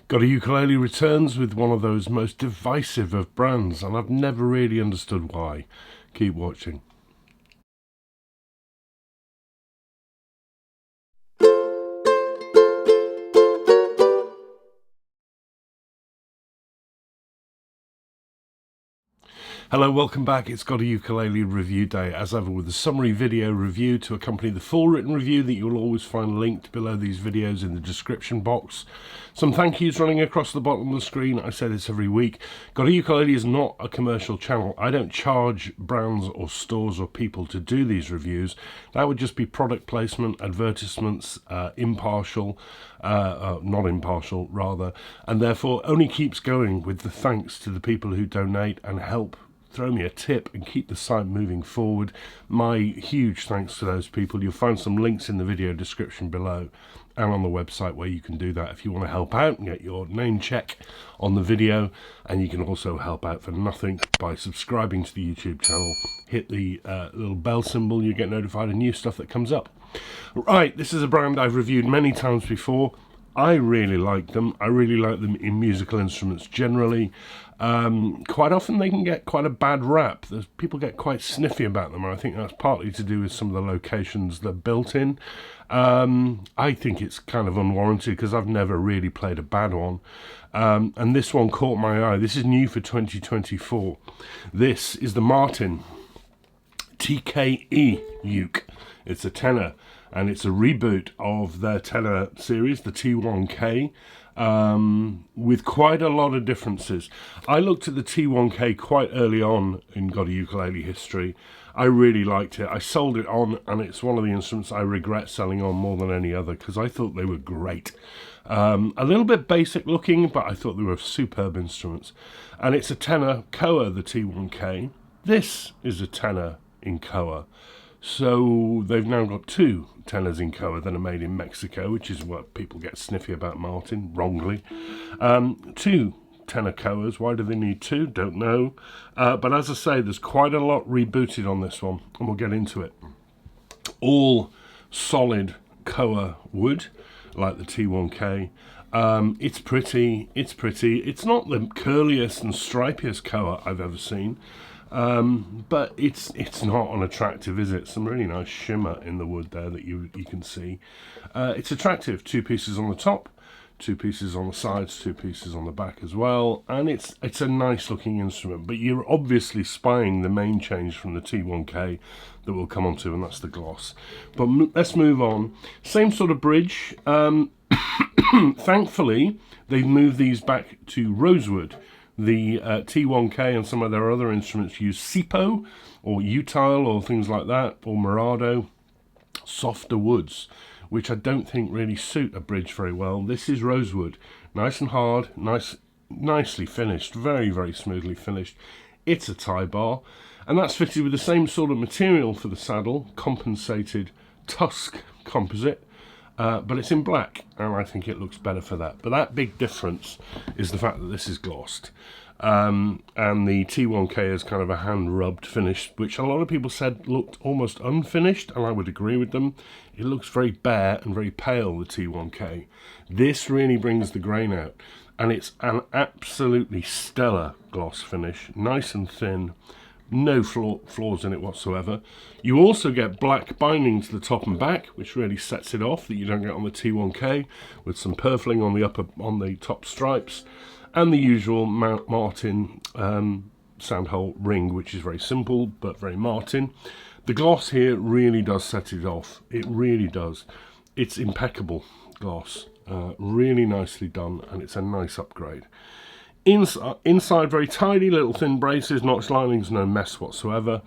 GotAUkulele returns with one of those most divisive of brands, and I've never really understood why. Keep watching. Hello, welcome back. It's GotAUkulele review day, as ever, with a summary video review to accompany the full written review that you'll always find linked below these videos in the description box. Some thank yous running across the bottom of the screen. I say this every week. GotAUkulele is not a commercial channel. I don't charge brands or stores or people to do these reviews. That would just be product placement, advertisements, not impartial rather, and therefore only keeps going with the thanks to the people who donate and help throw me a tip and keep the site moving forward. My huge thanks to those people. You'll find some links in the video description below and on the website where you can do that if you want to help out and get your name check on the video. And you can also help out for nothing by subscribing to the YouTube channel. Hit the little bell symbol, you get notified of new stuff that comes up. Right, this is a brand I've reviewed many times before. I really like them. I really like them in musical instruments generally. Quite often they can get quite a bad rap. People get quite sniffy about them, and I think that's partly to do with some of the locations they're built in. I think it's kind of unwarranted because I've never really played a bad one. And this one caught my eye. This is new for 2024. This is the Martin TKE uke. It's a tenor, and it's a reboot of their tenor series, the T1K, with quite a lot of differences. I looked at the T1K quite early on in GotAUkulele history. I really liked it. I sold it on, and it's one of the instruments I regret selling on more than any other because I thought they were great. A little bit basic looking, but I thought they were superb instruments. And it's a tenor Koa, the T1K. This is a tenor in Koa. So they've now got two tenors in Koa that are made in Mexico, which is what people get sniffy about Martin, wrongly. Two tenor Koas. Why do they need two? Don't know. But as I say, there's quite a lot rebooted on this one, and we'll get into it. All solid Koa wood, like the T1K. It's pretty. It's not the curliest and stripiest Koa I've ever seen. But it's not unattractive, is it? Some really nice shimmer in the wood there that you can see. It's attractive. Two pieces on the top, two pieces on the sides, two pieces on the back as well, and it's a nice looking instrument. But you're obviously spying the main change from the T1K that we'll come on to, and that's the gloss. But let's move on. Same sort of bridge. Thankfully, they've moved these back to rosewood. The T1K and some of their other instruments use Sipo or Utile or things like that, or Murado, softer woods, which I don't think really suit a bridge very well. This is rosewood, nice and hard, nicely finished, very, very smoothly finished. It's a tie bar, and that's fitted with the same sort of material for the saddle, compensated tusk composite. But it's in black, and I think it looks better for that. But that big difference is the fact that this is glossed. And the T1K is kind of a hand-rubbed finish, which a lot of people said looked almost unfinished, and I would agree with them. It looks very bare and very pale, the T1K. This really brings the grain out, and it's an absolutely stellar gloss finish, nice and thin. No flaws in it whatsoever. You also get black binding to the top and back, which really sets it off, that you don't get on the T1K, with some purfling on the top stripes, and the usual Martin sandhole ring, which is very simple but very Martin. The gloss here really does set it off. It really does. It's impeccable gloss, really nicely done, and it's a nice upgrade. Inside, very tidy little thin braces, notch linings, no mess whatsoever.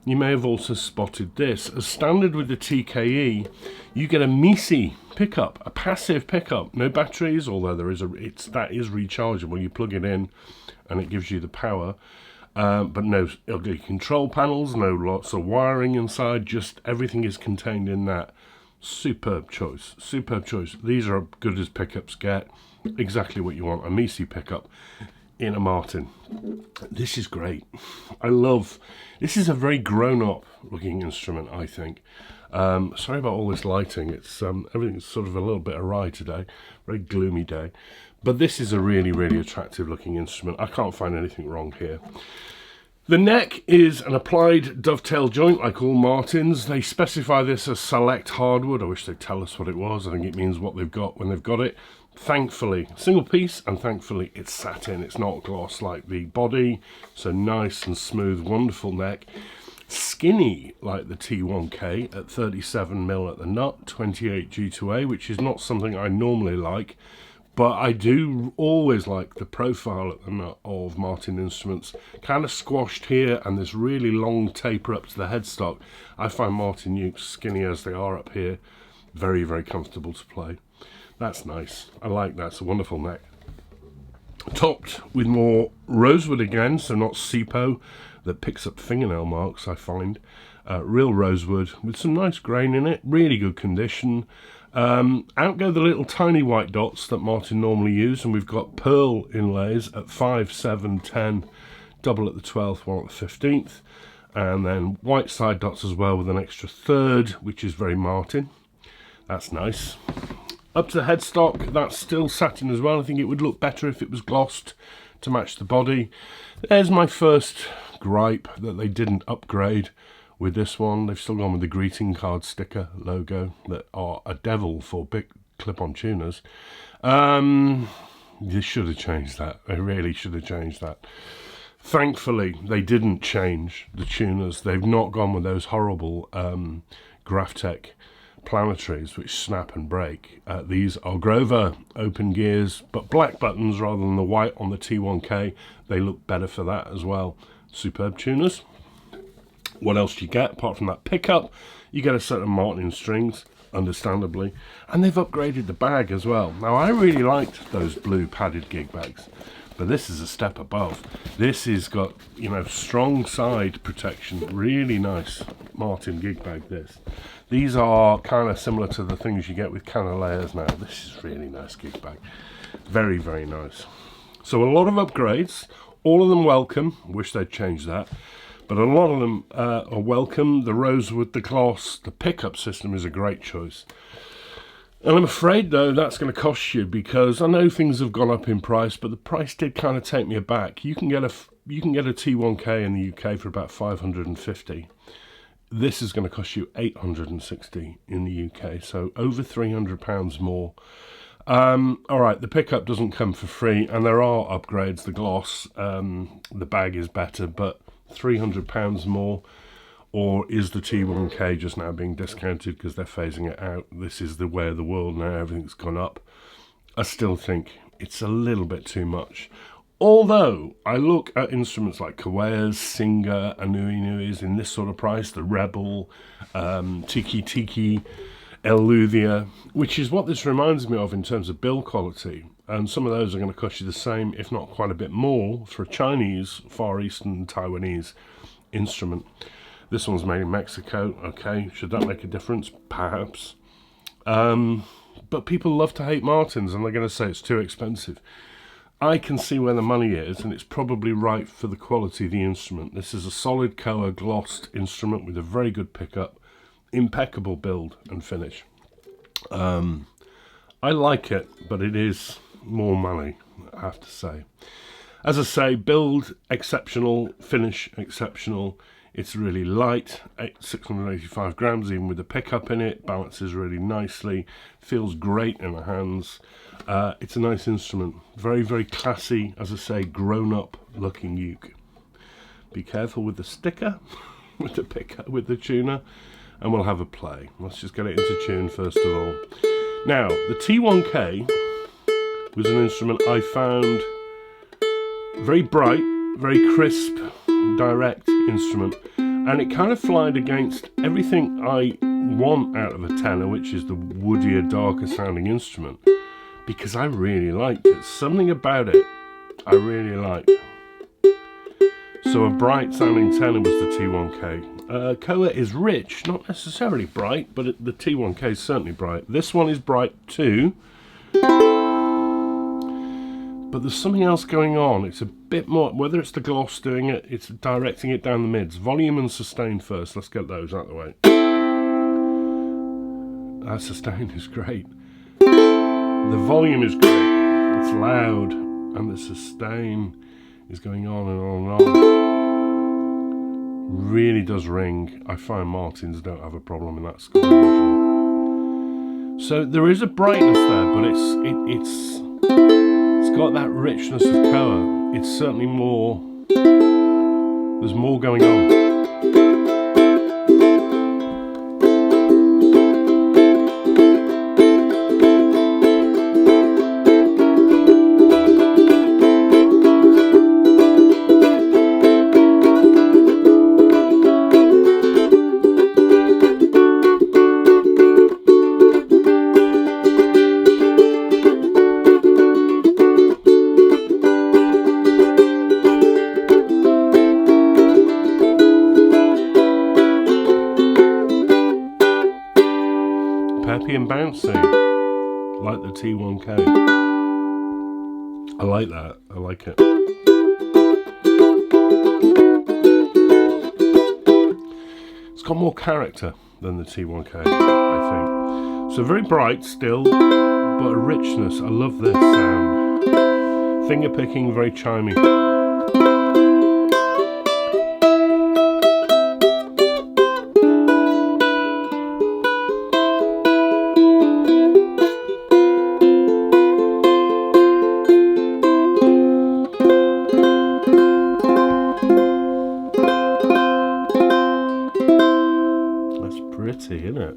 You may have also spotted this. As standard with the TKE, you get a MISI pickup, a passive pickup, no batteries, although that is rechargeable. You plug it in and it gives you the power, but no ugly control panels, no lots of wiring inside, just everything is contained in that. Superb choice, superb choice. These are as good as pickups get. Exactly what you want, a MISI pickup in a Martin. This is great. This is a very grown-up looking instrument, I think. Sorry about all this lighting. It's everything's sort of a little bit awry today. Very gloomy day. But this is a really, really attractive looking instrument. I can't find anything wrong here. The neck is an applied dovetail joint like all Martins. They specify this as select hardwood. I wish they'd tell us what it was. I think it means what they've got when they've got it. Thankfully, single piece, and thankfully it's satin. It's not gloss like the body. So nice and smooth, wonderful neck. Skinny like the T1K at 37mm at the nut, 28 G2A, which is not something I normally like. But I do always like the profile at the nut of Martin instruments. Kind of squashed here and this really long taper up to the headstock. I find Martin Ukes, skinny as they are up here, very, very comfortable to play. That's nice. I like that. It's a wonderful neck. Topped with more rosewood again, so not SIPO that picks up fingernail marks, I find. Real rosewood with some nice grain in it. Really good condition. Out go the little tiny white dots that Martin normally use, and we've got pearl inlays at 5, 7, 10, double at the 12th, one at the 15th, and then white side dots as well with an extra third, which is very Martin. That's nice. Up to the headstock, that's still satin as well. I think it would look better if it was glossed to match the body. There's my first gripe that they didn't upgrade with this one. They've still gone with the greeting card sticker logo that are a devil for big clip-on tuners. They should have changed that. They really should have changed that. Thankfully, they didn't change the tuners. They've not gone with those horrible Graphtec planetaries which snap and break. These are Grover open gears, but black buttons rather than the white on the T1K. They look better for that as well. Superb tuners. What else do you get apart from that pickup? You get a set of Martin strings, understandably, and they've upgraded the bag as well. Now, I really liked those blue padded gig bags, but this is a step above. This has got, you know, strong side protection, really nice Martin gig bag. These are kind of similar to the things you get with Canaleas now. This is really nice gig bag, very, very nice. So a lot of upgrades, all of them welcome. Wish they'd changed that. But a lot of them are welcome. The rosewood, the gloss, the pickup system is a great choice. And I'm afraid, though, that's going to cost you, because I know things have gone up in price, but the price did kind of take me aback. You can get a T1K in the UK for about 550. This is going to cost you 860 in the UK, so over £300 more. All right, the pickup doesn't come for free, and there are upgrades. The gloss, the bag is better, but £300 more. Or is the T1K just now being discounted because they're phasing it out? This is the way of the world now, everything's gone up. I still think it's a little bit too much. Although I look at instruments like Kaweas, Singer, Anui Nuis in this sort of price, the Rebel, TKE, Eleuthia, which is what this reminds me of in terms of build quality. And some of those are going to cost you the same, if not quite a bit more, for a Chinese, Far Eastern, Taiwanese instrument. This one's made in Mexico. Okay, should that make a difference? Perhaps. But people love to hate Martins, and they're going to say it's too expensive. I can see where the money is, and it's probably right for the quality of the instrument. This is a solid Koa glossed instrument with a very good pickup, impeccable build and finish. I like it, but it is more money, I have to say. As I say, build exceptional, finish exceptional. It's really light, 685 grams, even with the pickup in it. Balances really nicely, feels great in the hands. It's a nice instrument, very, very classy, as I say, grown-up looking uke. Be careful with the sticker, with the pickup, with the tuner, and we'll have a play. Let's just get it into tune first of all. Now, the T1K was an instrument I found very bright, very crisp, direct instrument, and it kind of flied against everything I want out of a tenor, which is the woodier, darker sounding instrument, because I really liked it. Something about it I really liked. So a bright sounding tenor was the T1K. Koa is rich, not necessarily bright, but the T1K is certainly bright. This one is bright too, but there's something else going on. It's a bit more, whether it's the gloss doing it, it's directing it down the mids. Volume and sustain first. Let's get those out of the way. That sustain is great. The volume is great. It's loud, and the sustain is going on and on and on. Really does ring. I find Martins don't have a problem in that score usually. So there is a brightness there, but it's got that richness of colour. It's certainly more. There's more going on. Peppy and bouncy, like the T1K. I like that. I like it. It's got more character than the T1K, I think. So very bright still, but a richness. I love this sound. Finger picking, very chimey. Pretty, isn't it?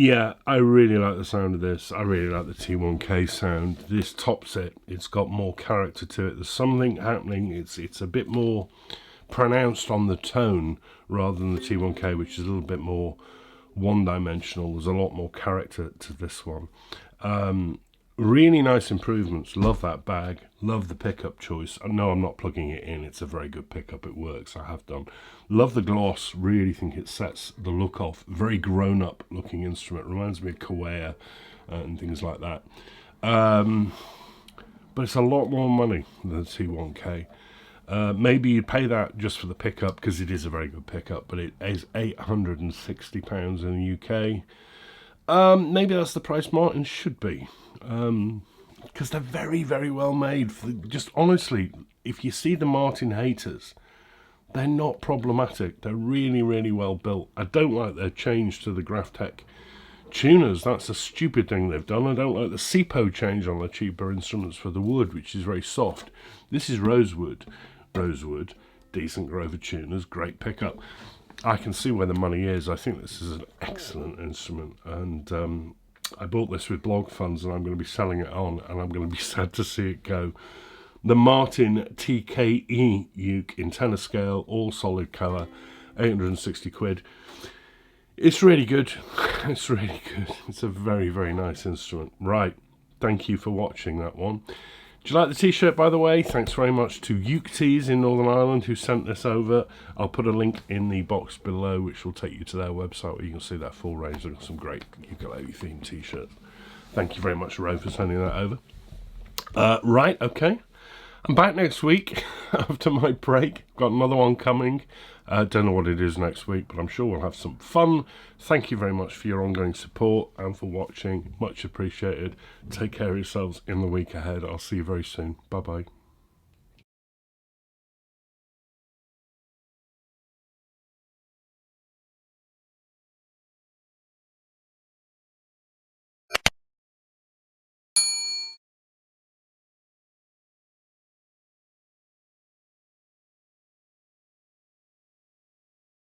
Yeah, I really like the sound of this. I really like the T1K sound. This tops it. It's got more character to it. There's something happening. It's a bit more pronounced on the tone rather than the T1K, which is a little bit more one-dimensional. There's a lot more character to this one. Really nice improvements. Love that bag. Love the pickup choice. No, I'm not plugging it in. It's a very good pickup. It works. I have done. Love the gloss. Really think it sets the look off. Very grown-up looking instrument. Reminds me of UKE and things like that. But it's a lot more money than the T1K. Maybe you'd pay that just for the pickup because it is a very good pickup, but it is £860 in the UK. Maybe that's the price Martin should be. Because they're very, very well made. Just honestly, if you see the Martin haters, they're not problematic. They're really, really well built. I don't like their change to the Graphtec tuners. That's a stupid thing they've done. I don't like the SIPO change on the cheaper instruments for the wood, which is very soft. This is rosewood. Rosewood, decent Grover tuners, great pickup. I can see where the money is. I think this is an excellent instrument, and I bought this with blog funds, and I'm going to be selling it on, and I'm going to be sad to see it go. The Martin TKE uke in tenor scale, all solid colour, 860 quid. It's really good. It's really good. It's a very, very nice instrument. Right, thank you for watching that one. Do you like the t-shirt, by the way? Thanks very much to UKE in Northern Ireland who sent this over. I'll put a link in the box below which will take you to their website where you can see that full range. They've got some great ukulele themed t-shirts. Thank you very much, Ro, for sending that over. Right, okay. I'm back next week after my break. Got another one coming. Don't know what it is next week, but I'm sure we'll have some fun. Thank you very much for your ongoing support and for watching. Much appreciated. Take care of yourselves in the week ahead. I'll see you very soon. Bye-bye.